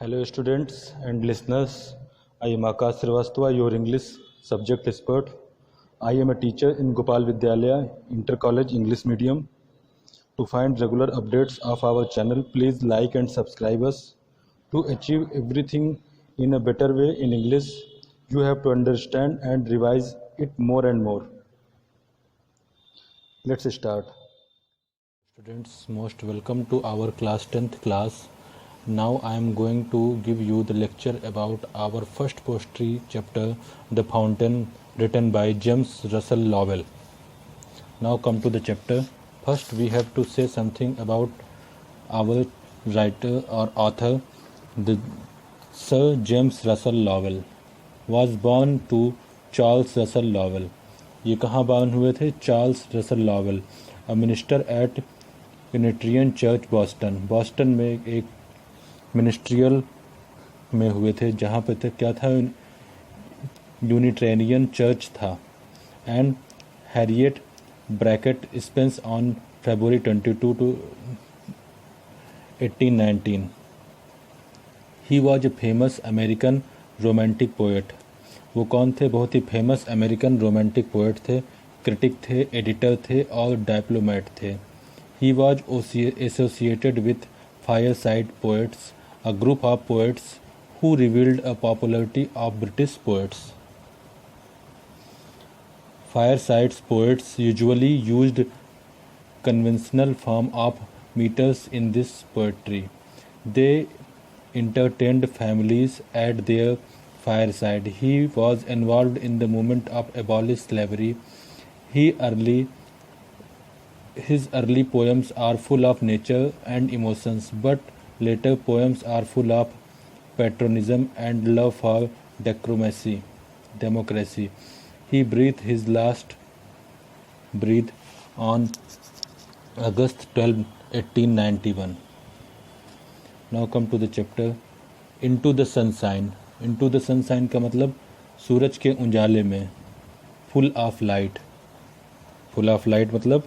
Hello, students and listeners. I am Akash Srivastava, your English subject expert. I am a teacher in Gopal Vidyalaya Inter College English Medium. To find regular updates of our channel, please like and subscribe us. To achieve everything in a better way in English, you have to understand and revise it more and more. Let's start. Students, most welcome to our class 10th class. Now I am going to give you the lecture about our first poetry chapter, The Fountain, written by James Russell Lowell. Now come to the chapter. First we have to say something about our writer or author. The Sir James Russell Lowell was born to Charles Russell Lowell. ये कहाँ born हुए थे? Charles Russell Lowell, a minister at Unitarian church Boston. Boston में एक ministerial में हुए थे, जहाँ पे थे क्या था, यूनिट्रेनियन चर्च था. And Harriet bracket Spence on February 22 to 1819. He was a famous American romantic poet. वो कौन थे? बहुत ही फेमस अमेरिकन रोमांटिक पोएट थे, क्रिटिक थे, एडिटर थे और डिप्लोमेट थे. He was associated with fireside poets, a group of poets who revealed a popularity of British poets. Fireside poets usually used conventional form of meters in this poetry. They entertained families at their fireside. He was involved in the movement of abolish slavery. His early poems are full of nature and emotions, but later poems are full of patriotism and love for democracy. He breathed his last breath on August 12, 1891. Now come to the chapter. Into the sunshine. Into the sunshine का मतलब सूरज के उजाले में. Full of light. Full of light मतलब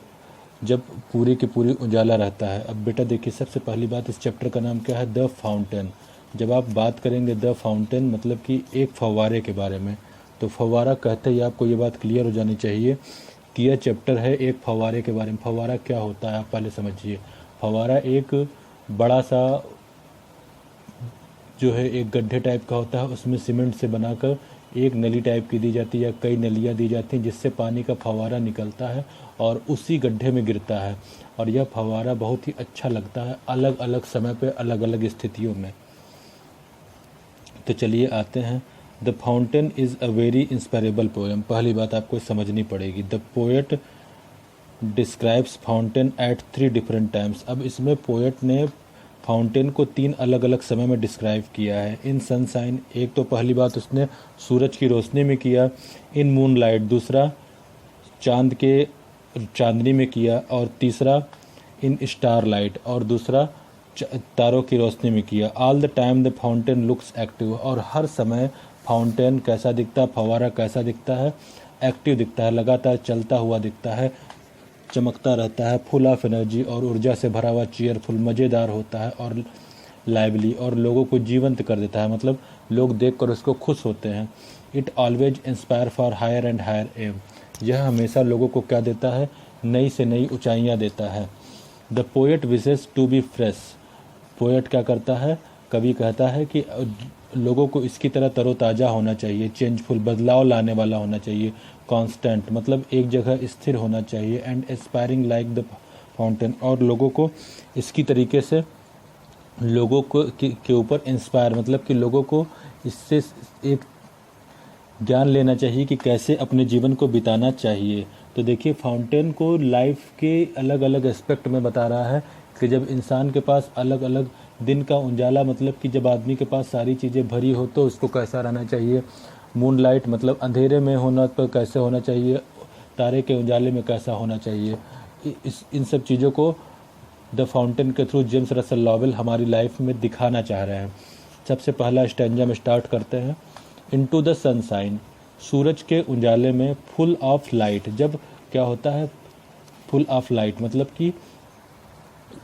जब पूरी की पूरी उजाला रहता है. अब बेटा देखिए, सबसे पहली बात, इस चैप्टर का नाम क्या है? The fountain. जब आप बात करेंगे द फाउंटेन मतलब कि एक फव्वारे के बारे में, तो फव्वारा कहते ही आपको ये बात क्लियर हो जानी चाहिए कि यह चैप्टर है एक फव्वारे के बारे में. फव्वारा क्या होता है आप पहले समझिए. फव्वारा एक बड़ा सा जो है एक गड्ढे टाइप का होता है, उसमें सीमेंट से बनाकर एक नली टाइप की दी जाती है या कई नलियाँ दी जाती हैं, जिससे पानी का फव्वारा निकलता है और उसी गड्ढे में गिरता है. और यह फव्वारा बहुत ही अच्छा लगता है अलग अलग समय पे अलग अलग स्थितियों में. तो चलिए आते हैं. The fountain is a very inspirable poem. पहली बात आपको समझनी पड़ेगी. The poet describes fountain at 3 different times. अब इसमें पोएट ने फाउंटेन को 3 अलग अलग समय में डिस्क्राइब किया है. इन सनशाइन, एक तो पहली बात उसने सूरज की रोशनी में किया. इन मूनलाइट, दूसरा चांदनी में किया. और तीसरा इन स्टारलाइट, और दूसरा तारों की रोशनी में किया. All the time the fountain looks active. और हर समय फाउंटेन कैसा दिखता है, फव्वारा कैसा दिखता है? एक्टिव दिखता है, लगातार चलता हुआ दिखता है, चमकता रहता है, फुल ऑफ एनर्जी और ऊर्जा से भरा हुआ, चीयरफुल, मज़ेदार होता है और लाइवली, और लोगों को जीवंत कर देता है, मतलब लोग देखकर उसको खुश होते हैं. It always inspire for higher and higher aim. यह हमेशा लोगों को क्या देता है? नई से नई ऊंचाइयां देता है. The poet wishes to be fresh. Poet क्या करता है? कवि कहता है कि लोगों को इसकी तरह तरोताज़ा होना चाहिए, चेंजफुल, बदलाव लाने वाला होना चाहिए, कांस्टेंट मतलब एक जगह स्थिर होना चाहिए, and aspiring like the fountain. और लोगों को इसकी तरीके से लोगों को के ऊपर इंस्पायर मतलब कि लोगों को इससे एक ज्ञान लेना चाहिए कि कैसे अपने जीवन को बिताना चाहिए. तो देखिए, फाउंटेन को लाइफ के अलग अलग एस्पेक्ट में बता रहा है कि जब इंसान के पास अलग अलग दिन का उजाला मतलब कि जब आदमी के पास सारी चीज़ें भरी हो तो उसको कैसा रहना चाहिए. मूनलाइट मतलब अंधेरे में होना पर कैसे होना चाहिए, तारे के उजाले में कैसा होना चाहिए. इन सब चीज़ों को द फाउंटेन के थ्रू जेम्स रसल लॉवेल हमारी लाइफ में दिखाना चाह रहे हैं. सबसे पहला स्टैंजा में स्टार्ट करते हैं. Into the sunshine. सूरज के उजाले में. Full of light. जब क्या होता है? फुल ऑफ लाइट मतलब कि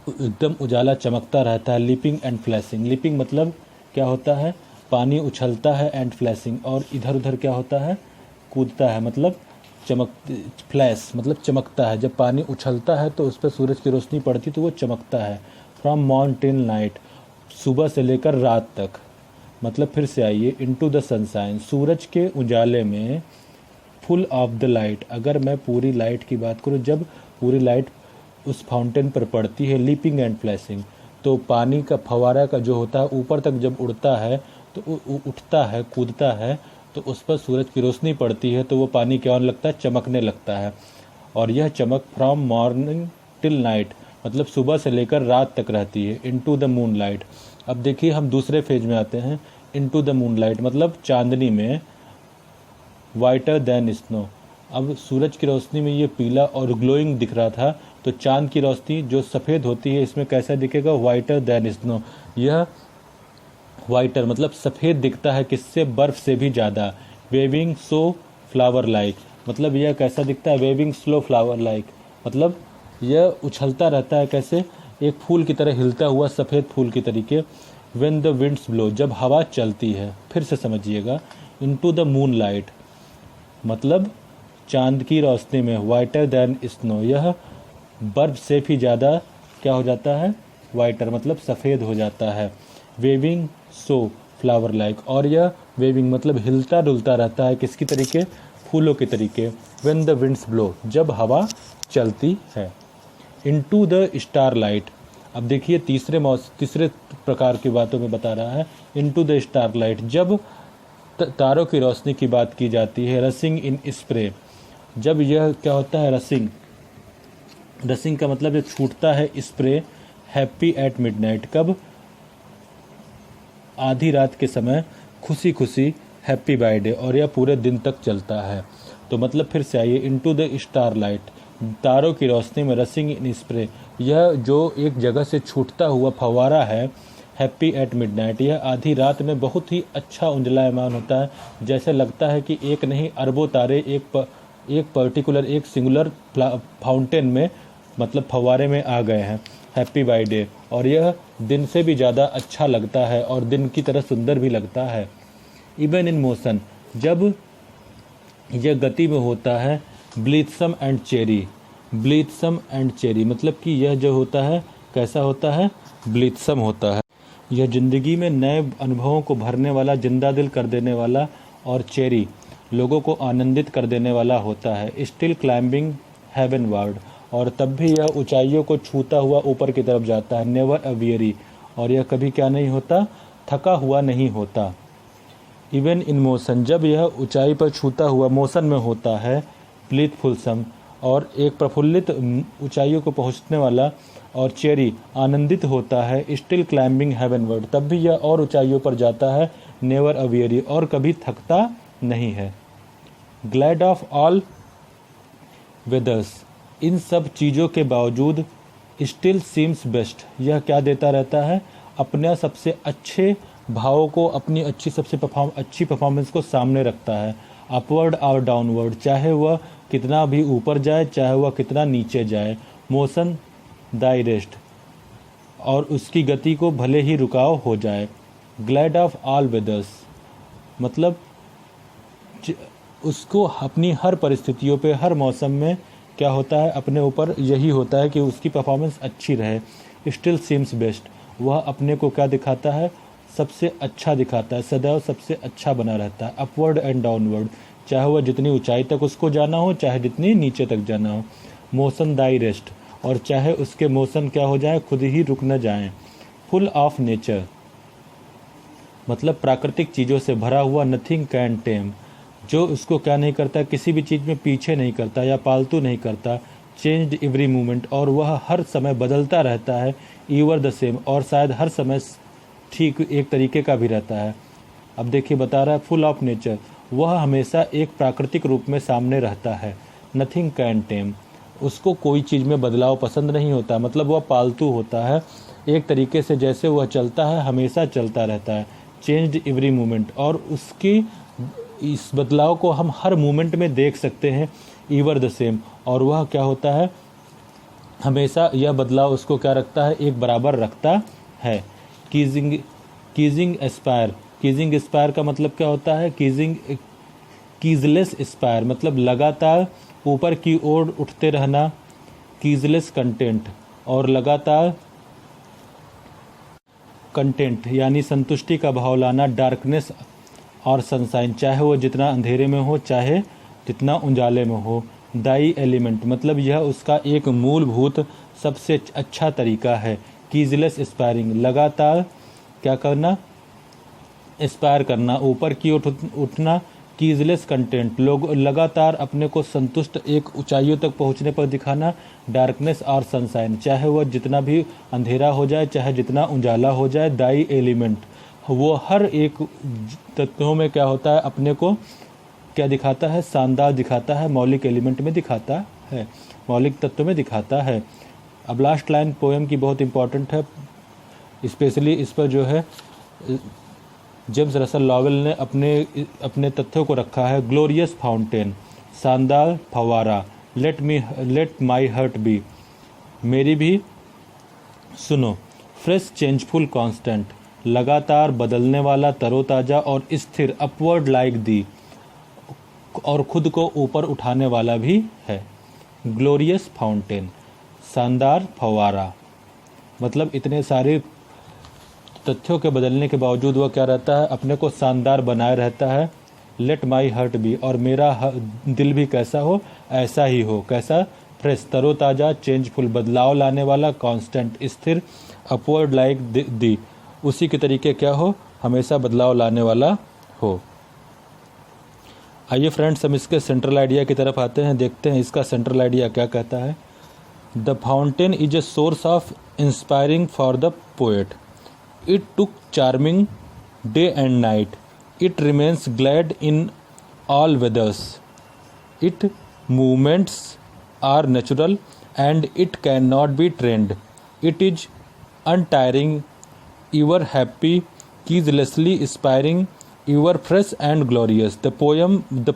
एकदम उजाला चमकता रहता है. Leaping and flashing. लिपिंग मतलब क्या होता है, पानी उछलता है एंड फ्लैशिंग, और इधर उधर क्या होता है, कूदता है, मतलब चमक, फ्लैश मतलब चमकता है। जब पानी उछलता है तो उस पर सूरज की रोशनी पड़ती तो वो चमकता है। फ्रॉम मॉर्न टिल नाइट, सुबह से लेकर रात तक, मतलब फिर से आइए, इनटू द सनशाइन, सूरज के उजाले में, फुल ऑफ द लाइट, अगर मैं पूरी लाइट की बात करूँ, जब पूरी लाइट उस फाउंटेन पर पड़ती है, लीपिंग एंड फ्लैशिंग, तो पानी का फवारा का जो होता है ऊपर तक जब उड़ता है तो उठता है, कूदता है, तो उस पर सूरज की रोशनी पड़ती है तो वो पानी क्या होने लगता है, चमकने लगता है। और यह चमक फ्रॉम मॉर्निंग टिल नाइट, मतलब सुबह से लेकर रात तक रहती है। इनटू द मून लाइट, अब देखिए हम दूसरे फेज में आते हैं। इनटू द मून लाइट मतलब चांदनी में, वाइटर देन स्नो, अब सूरज की रोशनी में ये पीला और ग्लोइंग दिख रहा था, तो चांद की रोशनी जो सफ़ेद होती है इसमें कैसा दिखेगा, वाइटर देन स्नो। यह वाइटर मतलब सफ़ेद दिखता है, किससे, बर्फ़ से भी ज़्यादा। वेविंग सो फ्लावर लाइक, मतलब यह कैसा दिखता है, वेविंग स्लो फ्लावर लाइक, मतलब यह उछलता रहता है, कैसे, एक फूल की तरह हिलता हुआ सफ़ेद फूल की तरीके। व्हेन द विंड्स ब्लो, जब हवा चलती है, फिर से समझिएगा। इनटू द मून लाइट मतलब चांद की रोशनी में, वाइटर दैन स्नो, यह बर्फ से भी ज़्यादा क्या हो जाता है, वाइटर मतलब सफ़ेद हो जाता है। वेविंग सो फ्लावर लाइक, और यह वेविंग मतलब हिलता डुलता रहता है, किसकी तरीके, फूलों के तरीके। व्हेन द विंड्स ब्लो, जब हवा चलती है। इनटू द स्टार लाइट, अब देखिए तीसरे प्रकार की बातों में बता रहा है। इनटू द स्टार लाइट, जब तारों की रोशनी की बात की जाती है। रसिंग इन स्प्रे, जब यह क्या होता है, रसिंग का मतलब ये छूटता है, स्प्रे। हैप्पी एट मिडनाइट, कब, आधी रात के समय, खुशी खुशी, हैप्पी बाय डे, और यह पूरे दिन तक चलता है। तो मतलब फिर से आइए, इनटू द स्टार लाइट, तारों की रोशनी में, रसिंग इन स्प्रे, यह जो एक जगह से छूटता हुआ फव्वारा है, हैप्पी एट मिडनाइट, यह आधी रात में बहुत ही अच्छा उंजलायमान होता है, जैसे लगता है कि एक नहीं अरबों तारे एक पर्टिकुलर, एक सिंगुलर फाउंटेन में, मतलब फव्वारे में आ गए हैं। हैप्पी बाय डे, और यह दिन से भी ज़्यादा अच्छा लगता है और दिन की तरह सुंदर भी लगता है। इवन इन मोशन, जब यह गति में होता है। ब्लीथसम एंड चेरी, ब्लीथसम एंड चेरी मतलब कि यह जो होता है कैसा होता है, ब्लीथसम होता है। यह ज़िंदगी में नए अनुभवों को भरने वाला, जिंदा दिल कर देने वाला, और चेरी लोगों को आनंदित कर देने वाला होता है। स्टिल क्लाइंबिंग हेवनवर्ड, और तब भी यह ऊंचाइयों को छूता हुआ ऊपर की तरफ जाता है। नेवर अ वियरी, और यह कभी क्या नहीं होता, थका हुआ नहीं होता। इवन इन मोशन, जब यह ऊंचाई पर छूता हुआ मोशन में होता है। ब्लीथफुलसम, और एक प्रफुल्लित ऊंचाइयों को पहुंचने वाला, और चेरी आनंदित होता है। स्टिल क्लाइंबिंग हेवनवर्ड, तब भी यह और ऊंचाइयों पर जाता है। नेवर अ वियरी, और कभी थकता नहीं है। ग्लैड ऑफ ऑल वेदर्स, इन सब चीज़ों के बावजूद, स्टिल सीम्स बेस्ट, यह क्या देता रहता है, अपने सबसे अच्छे भावों को, अपनी अच्छी परफॉर्मेंस को सामने रखता है। अपवर्ड और डाउनवर्ड, चाहे वह कितना भी ऊपर जाए, चाहे वह कितना नीचे जाए। मोशन दाई रेस्ट, और उसकी गति को भले ही रुकाव हो जाए। ग्लैड ऑफ ऑल वेदर्स मतलब उसको अपनी हर परिस्थितियों पे, हर मौसम में क्या होता है, अपने ऊपर यही होता है कि उसकी परफॉर्मेंस अच्छी रहे। स्टिल सीम्स बेस्ट, वह अपने को क्या दिखाता है, सबसे अच्छा दिखाता है, सदैव सबसे अच्छा बना रहता है। अपवर्ड एंड डाउनवर्ड, चाहे वह जितनी ऊंचाई तक उसको जाना हो, चाहे जितनी नीचे तक जाना हो। मोशन दाई रेस्ट, और चाहे उसके मोशन क्या हो जाए, खुद ही रुक न जाएं। फुल ऑफ नेचर मतलब प्राकृतिक चीज़ों से भरा हुआ। नथिंग कैन टेम, जो उसको क्या नहीं करता, किसी भी चीज़ में पीछे नहीं करता या पालतू नहीं करता। चेंज्ड एवरी मोमेंट, और वह हर समय बदलता रहता है। ईवर द सेम, और शायद हर समय ठीक एक तरीके का भी रहता है। अब देखिए बता रहा है फुल ऑफ नेचर, वह हमेशा एक प्राकृतिक रूप में सामने रहता है। नथिंग कैन टेम, उसको कोई चीज़ में बदलाव पसंद नहीं होता, मतलब वह पालतू होता है, एक तरीके से जैसे वह चलता है हमेशा चलता रहता है। चेंज्ड एवरी मोमेंट, और उसकी इस बदलाव को हम हर मोमेंट में देख सकते हैं। ईवर द सेम, और वह क्या होता है, हमेशा यह बदलाव उसको क्या रखता है, एक बराबर रखता है। कीजिंग एस्पायर, कीजिंग एस्पायर का मतलब क्या होता है? कीजलेस एस्पायर मतलब लगातार ऊपर की ओर उठते रहना, कीजलेस कंटेंट, और लगातार कंटेंट यानी संतुष्टि का भाव लाना, डार्कनेस और सनशाइन, चाहे वो जितना अंधेरे में हो चाहे जितना उजाले में हो। दाई एलिमेंट मतलब यह उसका एक मूलभूत सबसे अच्छा तरीका है। कीजलेस एस्पायरिंग लगातार क्या करना? एस्पायर करना, ऊपर की ओर उठना। कीजलेस कंटेंट लोग लगातार अपने को संतुष्ट एक ऊंचाइयों तक पहुंचने पर दिखाना। डार्कनेस और सनशाइन चाहे वह जितना भी अंधेरा हो जाए चाहे जितना उजाला हो जाए। दाई एलिमेंट वो हर एक तत्वों में क्या होता है? अपने को क्या दिखाता है? शानदार दिखाता है, मौलिक एलिमेंट में दिखाता है, मौलिक तत्व में दिखाता है। अब लास्ट लाइन पोएम की बहुत इंपॉर्टेंट है, स्पेशली इस पर जो है जेम्स रसल लॉवेल ने अपने तथ्यों को रखा है। ग्लोरियस फाउंटेन, शानदार फवारा। लेट माई हार्ट बी, मेरी भी सुनो। फ्रेश चेंजफुल कांस्टेंट, लगातार बदलने वाला, तरोताज़ा और स्थिर। अपवर्ड लाइक दी, और खुद को ऊपर उठाने वाला भी है। ग्लोरियस फाउंटेन, शानदार फवारा, मतलब इतने सारे तथ्यों के बदलने के बावजूद वह क्या रहता है? अपने को शानदार बनाए रहता है। लेट माई हार्ट बी, और मेरा दिल भी कैसा हो? ऐसा ही हो। कैसा? फ्रेश, तरोताज़ा, चेंजफुल, बदलाव लाने वाला, कांस्टेंट, स्थिर, अपवर्ड लाइक दी, उसी के तरीके क्या हो? हमेशा बदलाव लाने वाला हो। आइए फ्रेंड्स हम इसके सेंट्रल आइडिया की तरफ आते हैं, देखते हैं इसका सेंट्रल आइडिया क्या कहता है। The fountain is a source of inspiring for the poet. It took charming day and night. It remains glad in all weathers. It movements are natural and it can not be trained. It is untiring, ever happy, ceaselessly aspiring, ever fresh and glorious. The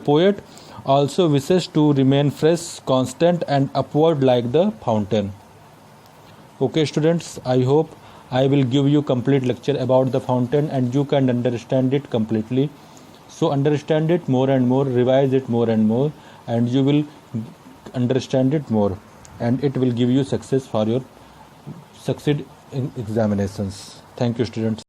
poet also wishes to remain fresh, constant and upward like the fountain. Okay students, I hope I will give you complete lecture about the fountain and you can understand it completely. So understand it more and more, revise it more and more, and you will understand it more, and it will give you success for your succeed in examinations. Thank you students.